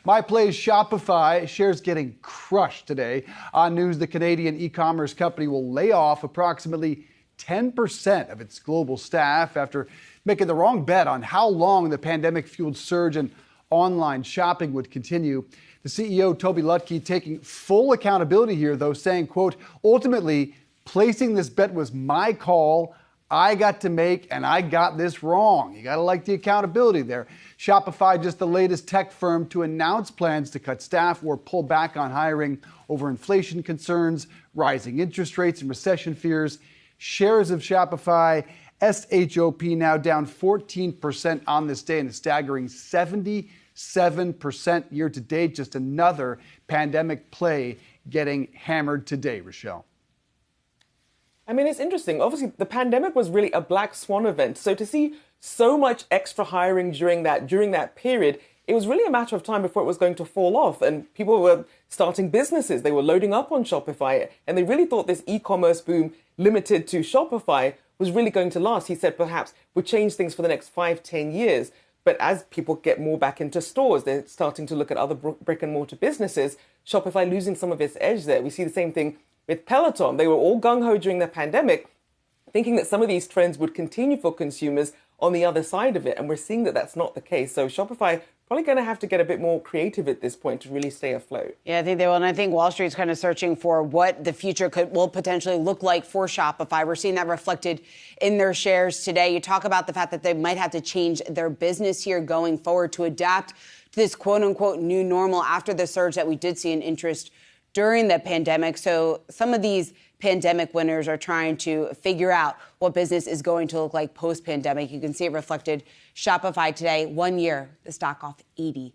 My play is Shopify. Shares getting crushed today on news the Canadian e-commerce company will lay off approximately 10% of its global staff after making the wrong bet on how long the pandemic-fueled surge in online shopping would continue. The CEO, Toby Lutke, taking full accountability here, though, saying, quote, ultimately, placing this bet was my call. I got to make, and I got this wrong. You got to like the accountability there. Shopify, just the latest tech firm to announce plans to cut staff or pull back on hiring over inflation concerns, rising interest rates, and recession fears. Shares of Shopify, SHOP, now down 14% on this day and a staggering 77% year to date. Just another pandemic play getting hammered today, Rochelle. I mean, it's interesting. Obviously, the pandemic was really a black swan event. So to see so much extra hiring during that period, it was really a matter of time before it was going to fall off. And people were starting businesses. They were loading up on Shopify. And they really thought this e-commerce boom limited to Shopify was really going to last. He said perhaps would change things for the next 5-10 years. But as people get more back into stores, they're starting to look at other brick and mortar businesses. Shopify losing some of its edge there. We see the same thing with Peloton. They were all gung-ho during the pandemic, thinking that some of these trends would continue for consumers on the other side of it. And we're seeing that that's not the case. So Shopify probably going to have to get a bit more creative at this point to really stay afloat. Yeah, I think they will. And I think Wall Street's kind of searching for what the future will potentially look like for Shopify. We're seeing that reflected in their shares today. You talk about the fact that they might have to change their business here going forward to adapt to this quote unquote new normal after the surge that we did see in interest during the pandemic. So some of these pandemic winners are trying to figure out what business is going to look like post-pandemic. You can see it reflected Shopify today, 1 year, the stock off 80%.